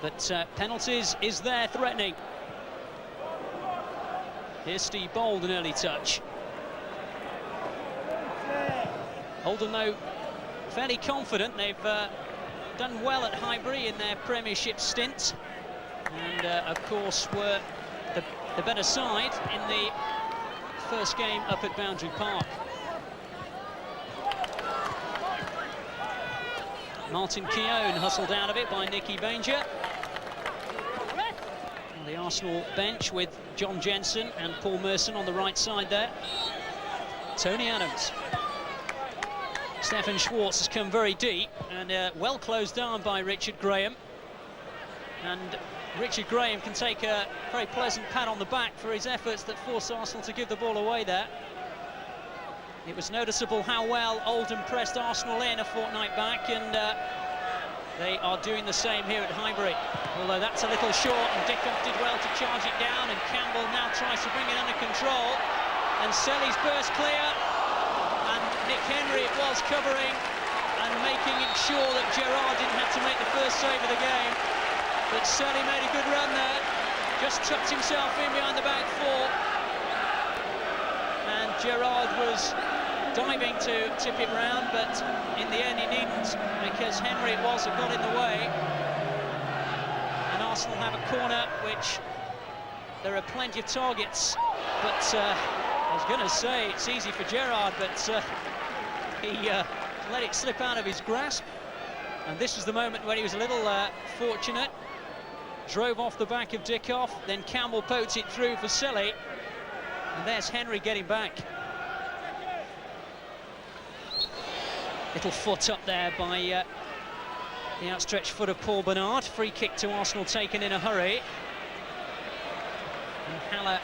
But penalties is there threatening. Here's Steve Bold, an early touch. Oldham, though, fairly confident. They've done well at Highbury in their Premiership stint, and of course were the better side in the first game up at Boundary Park. Martin Keown hustled out of it by Nicky Banger. On the Arsenal bench with John Jensen and Paul Merson on the right side there. Tony Adams. Stefan Schwartz has come very deep and well closed down by Richard Graham. And Richard Graham can take a very pleasant pat on the back for his efforts that forced Arsenal to give the ball away there. It was noticeable how well Oldham pressed Arsenal in a fortnight back, and they are doing the same here at Highbury. Although that's a little short, and Dickoff did well to charge it down, and Campbell now tries to bring it under control. And Selly's burst clear, and Nick Henry it was covering and making it sure that Gerrard didn't have to make the first save of the game. But Selly made a good run there, just tucked himself in behind the back four. And Gerrard was diving to tip it round, but in the end he needn't, because Henry it was that got in the way. And Arsenal have a corner, which there are plenty of targets, but I was going to say it's easy for Gerrard, but he let it slip out of his grasp. And this was the moment when he was a little fortunate. Drove off the back of Dickoff, then Campbell poked it through for Selly, and there's Henry getting back. Little foot up there by the outstretched foot of Paul Bernard. Free kick to Arsenal taken in a hurry. And Haller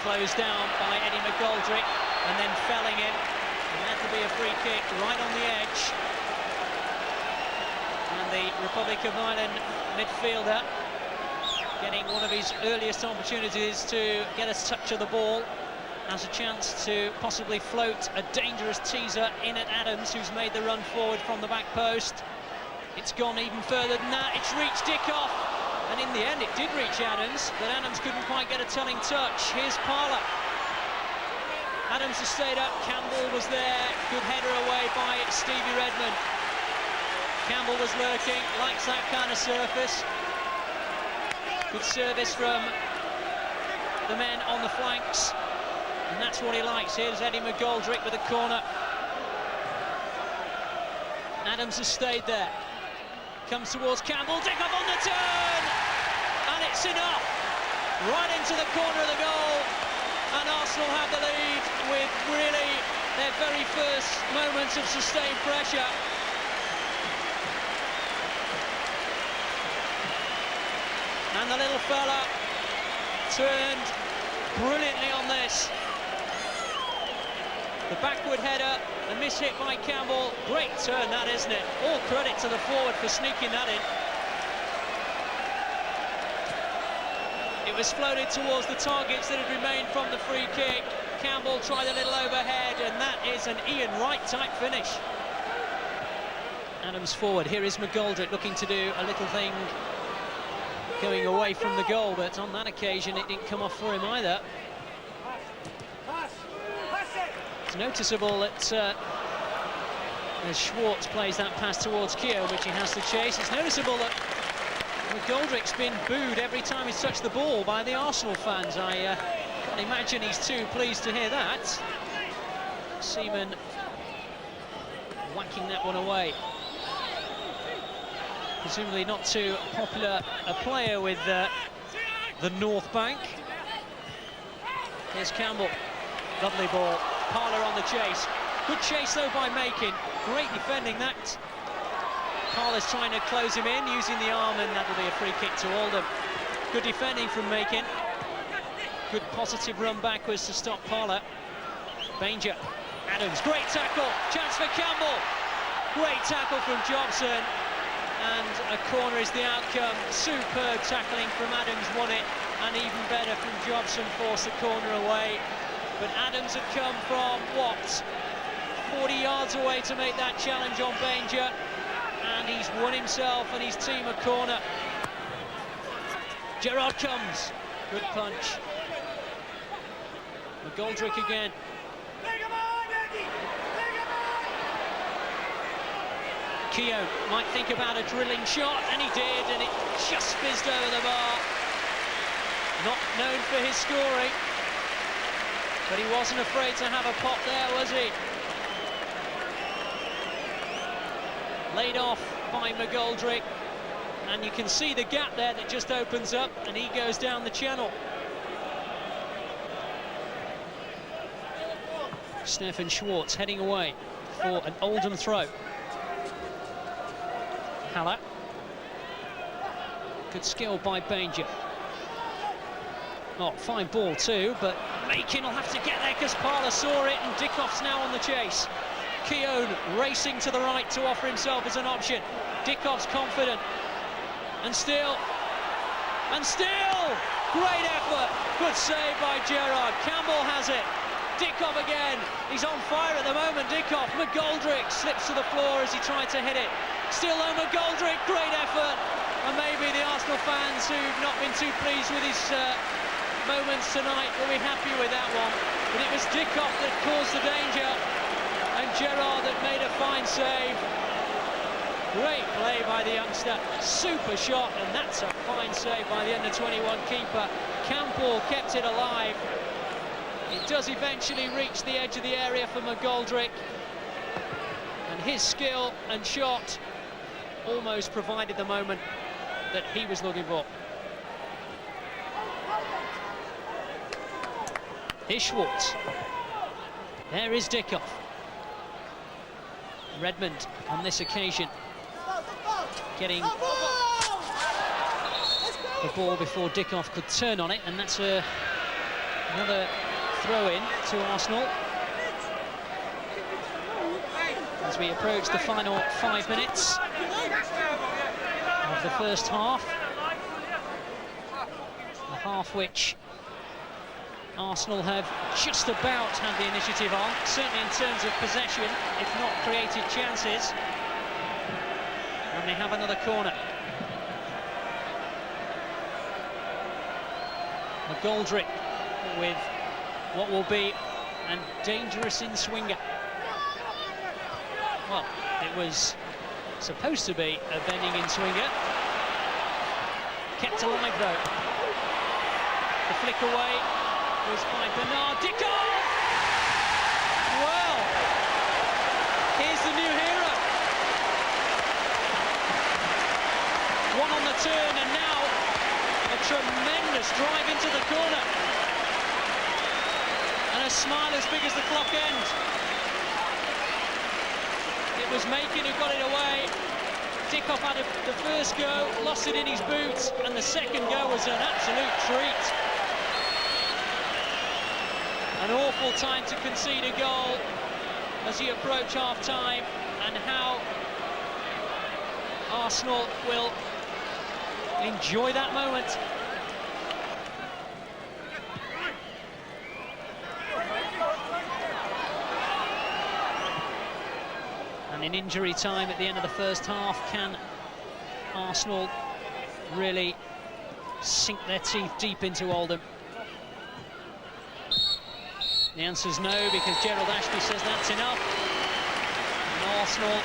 closed down by Eddie McGoldrick and then felling it. And that will be a free kick right on the edge. And the Republic of Ireland midfielder getting one of his earliest opportunities to get a touch of the ball, has a chance to possibly float a dangerous teaser in at Adams, who's made the run forward from the back post. It's gone even further than that. It's reached Dickoff, and in the end it did reach Adams, but Adams couldn't quite get a telling touch. Here's Parlour. Adams has stayed up, Campbell was there, good header away by Stevie Redmond. Campbell was lurking, likes that kind of surface. Good service from the men on the flanks, and that's what he likes. Here's Eddie McGoldrick with a corner. Adams has stayed there. Comes towards Campbell, Dickoff on the turn! And it's enough! Right into the corner of the goal, and Arsenal have the lead with really their very first moments of sustained pressure. And the little fella turned brilliantly on this. The backward header, the miss hit by Campbell. Great turn that, isn't it? All credit to the forward for sneaking that in. It was floated towards the targets that had remained from the free kick. Campbell tried a little overhead, and that is an Ian Wright type finish. Adams forward. Here is McGoldrick looking to do a little thing going away from the goal, but on that occasion it didn't come off for him either. It's noticeable that as Schwartz plays that pass towards Keown, which he has to chase, it's noticeable that McGoldrick's been booed every time he's touched the ball by the Arsenal fans. I can't imagine he's too pleased to hear that. Seaman whacking that one away. Presumably not too popular a player with the North Bank. Here's Campbell. Lovely ball. Parlour on the chase. Good chase though by Macon. Great defending that. Parlour's trying to close him in using the arm, and that'll be a free kick to Oldham. Good defending from Macon. Good positive run backwards to stop Parlour. Banger. Adams. Great tackle. Chance for Campbell. Great tackle from Jobson. And a corner is the outcome. Superb tackling from Adams, won it, and even better from Jobson, forced the corner away. But Adams had come from, what, 40 yards away to make that challenge on Banger, and he's won himself and his team a corner. Gerrard comes. Good punch. McGoldrick again. Keown might think about a drilling shot, and he did, and it just fizzed over the bar. Not known for his scoring, but he wasn't afraid to have a pop there, was he? Laid off by McGoldrick, and you can see the gap there that just opens up, and he goes down the channel. Stefan Schwartz heading away for an Oldham throw. Haller. Good skill by Banger. Oh, fine ball too, but Makin will have to get there because Parler saw it, and Dickoff's now on the chase. Keown racing to the right to offer himself as an option. Dickoff's confident. And still, great effort. Good save by Gerrard. Campbell has it. Dickoff again. He's on fire at the moment, Dickoff. McGoldrick slips to the floor as he tried to hit it. Still though, McGoldrick, great effort. And maybe the Arsenal fans who've not been too pleased with his moments tonight will be happy with that one. But it was Dickoff that caused the danger, and Gerrard that made a fine save. Great play by the youngster, super shot, and that's a fine save by the under-21 keeper. Campbell kept it alive. It does eventually reach the edge of the area for McGoldrick, and his skill and shot almost provided the moment that he was looking for. Here's Schwartz. There is Dickoff. Redmond on this occasion getting the ball before Dickoff could turn on it, and that's another throw-in to Arsenal as we approach the final 5 minutes of the first half. A half which Arsenal have just about had the initiative on, certainly in terms of possession, if not created chances. And they have another corner. McGoldrick with what will be a dangerous in-swinger. Well, it was supposed to be a bending in-swinger. Kept alive though. The flick away was by Bernard. Dickoff! Well, here's the new hero. One on the turn, and now a tremendous drive into the corner. And a smile as big as the clock end. It was Makin who got it away. Dickoff had the first go, lost it in his boots, and the second go was an absolute treat. An awful time to concede a goal as you approach half-time, and how Arsenal will enjoy that moment. And in injury time at the end of the first half, can Arsenal really sink their teeth deep into Oldham? The answer's no, because Gerald Ashby says that's enough. And Arsenal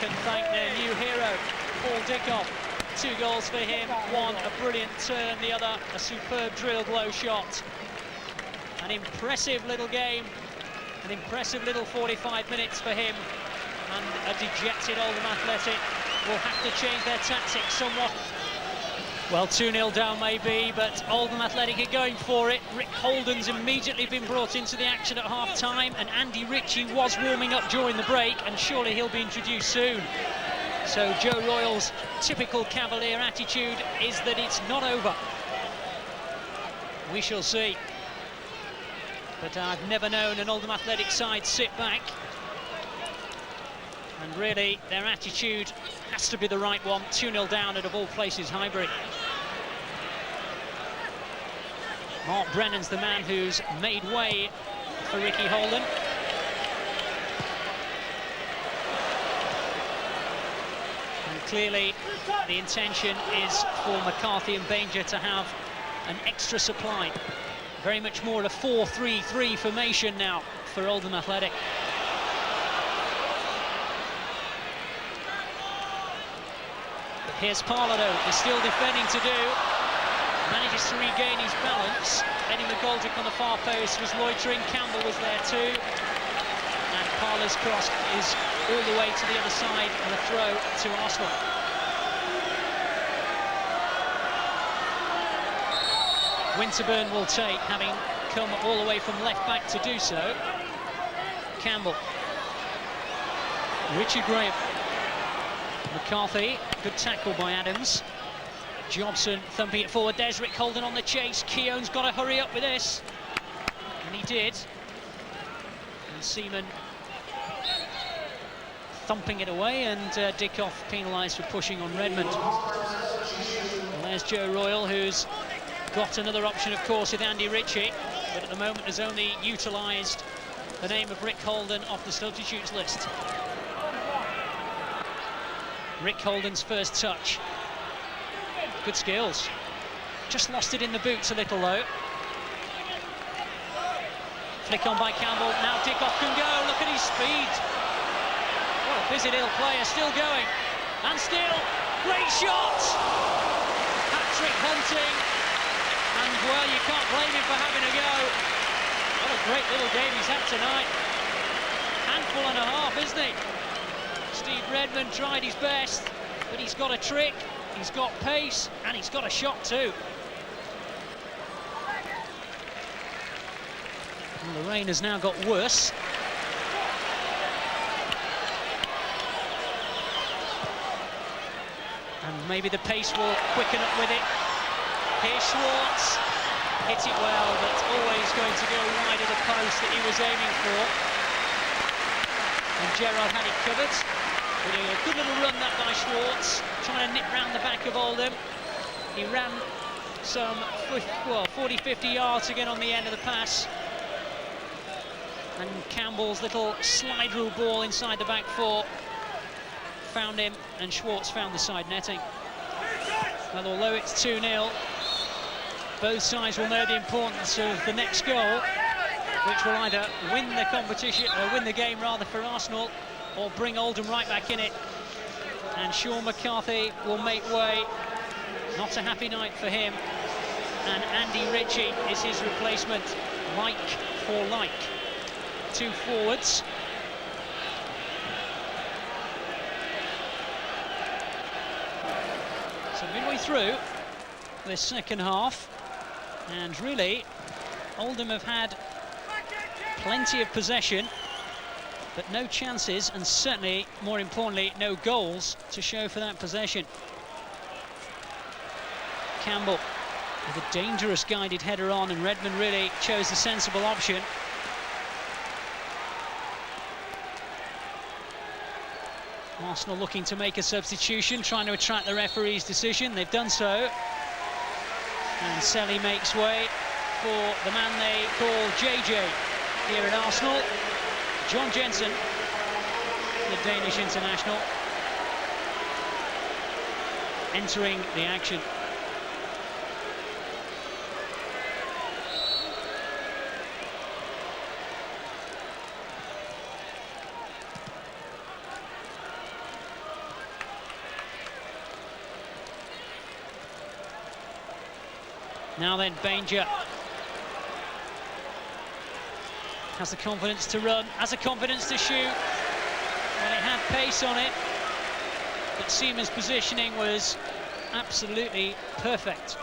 can thank their new hero, Paul Dickoff. 2 goals for him, one a brilliant turn, the other a superb drilled low shot. An impressive little game, an impressive little 45 minutes for him, and a dejected Oldham Athletic will have to change their tactics somewhat. Well, 2-0 down maybe, but Oldham Athletic are going for it. Rick Holden's immediately been brought into the action at half-time, and Andy Ritchie was warming up during the break, and surely he'll be introduced soon. So Joe Royal's typical Cavalier attitude is that it's not over. We shall see. But I've never known an Oldham Athletic side sit back. And really, their attitude has to be the right one. 2-0 down at, of all places, Highbury. Mark Brennan's the man who's made way for Ricky Holden. And clearly the intention is for McCarthy and Banger to have an extra supply. Very much more a 4-3-3 formation now for Oldham Athletic. But here's Parlow, he's still defending to do. Manages to regain his balance. Eddie McGoldrick on the far post was loitering. Campbell was there too. And Parlow's cross is all the way to the other side and a throw to Arsenal. Winterburn will take, having come all the way from left back to do so. Campbell. Richard Graham. McCarthy, good tackle by Adams. Jobson thumping it forward. There's Rick Holden on the chase. Keown's got to hurry up with this. And he did. And Seaman thumping it away, and Dickoff penalised for pushing on Redmond. And there's Joe Royal, who's got another option, of course, with Andy Ritchie, but at the moment has only utilised the name of Rick Holden off the substitutes list. Rick Holden's first touch. Good skills. Just lost it in the boots a little though. Flick on by Campbell. Now Dickoff can go. Look at his speed. What a busy little player. Still going. And still. Great shot. Hat-trick hunting. And well, you can't blame him for having a go. What a great little game he's had tonight. Handful and a half, isn't he? Steve Redmond tried his best, but he's got a trick. He's got pace, and he's got a shot too. And the rain has now got worse. And maybe the pace will quicken up with it. Here's Schwartz. Hit it well, but always going to go wide of the post that he was aiming for. And Gerrard had it covered. Doing a good little run that by Schwartz, trying to nip round the back of Oldham. He ran some 40-50 yards to get on the end of the pass. And Campbell's little slide rule ball inside the back four found him, and Schwartz found the side netting. And although it's 2-0, both sides will know the importance of the next goal, which will either win the competition, or win the game rather, for Arsenal, or bring Oldham right back in it. And Sean McCarthy will make way. Not a happy night for him. And Andy Ritchie is his replacement, like for like. Two forwards. So midway through this second half, and really Oldham have had plenty of possession, but no chances, and certainly, more importantly, no goals to show for that possession. Campbell with a dangerous guided header on, and Redmond really chose the sensible option. Arsenal looking to make a substitution, trying to attract the referee's decision. They've done so. And Selly makes way for the man they call JJ here at Arsenal. John Jensen, the Danish international, entering the action. Now then, Banger has the confidence to run, has the confidence to shoot, and it had pace on it, but Seaman's positioning was absolutely perfect.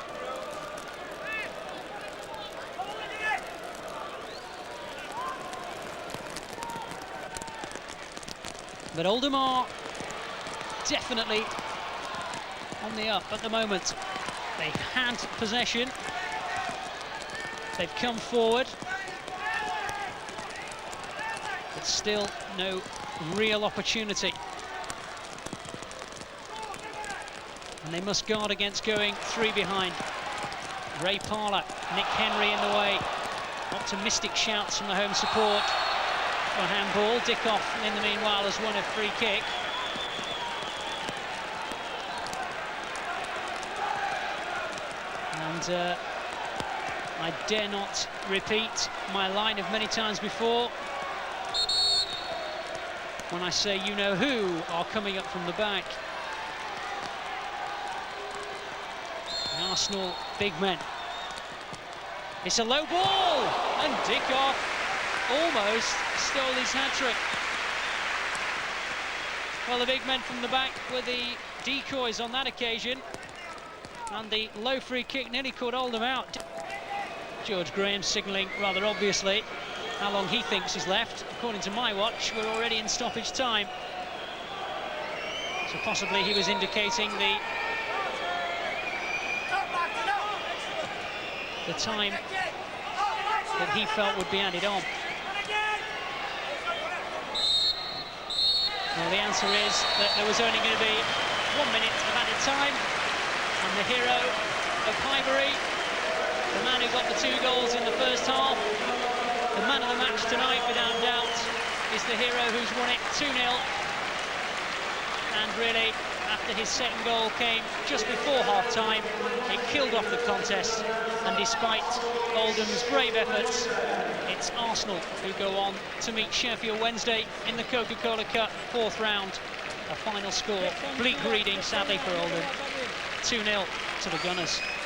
But Oldham are definitely on the up at the moment. They've had possession, they've come forward, but still no real opportunity. And they must guard against going three behind. Ray Parlour, Nick Henry in the way. Optimistic shouts from the home support for handball. Dickoff in the meanwhile has won a free kick. And I dare not repeat my line of many times before when I say you know who are coming up from the back. The Arsenal big men. It's a low ball, and Dickoff almost stole his hat-trick. Well, the big men from the back were the decoys on that occasion, and the low free kick nearly caught Oldham out. George Graham signalling rather obviously how long he thinks is left. According to my watch, we're already in stoppage time. So possibly he was indicating the time that he felt would be added on. Well, the answer is that there was only going to be 1 minute of added time, and the hero of Highbury, the man who got the 2 goals in the first half, the man of the match tonight without doubt, is the hero who's won it 2-0. And really, after his second goal came just before half-time, it killed off the contest, and despite Oldham's brave efforts, it's Arsenal who go on to meet Sheffield Wednesday in the Coca-Cola Cup 4th round. A final score, bleak reading sadly for Oldham, 2-0 to the Gunners.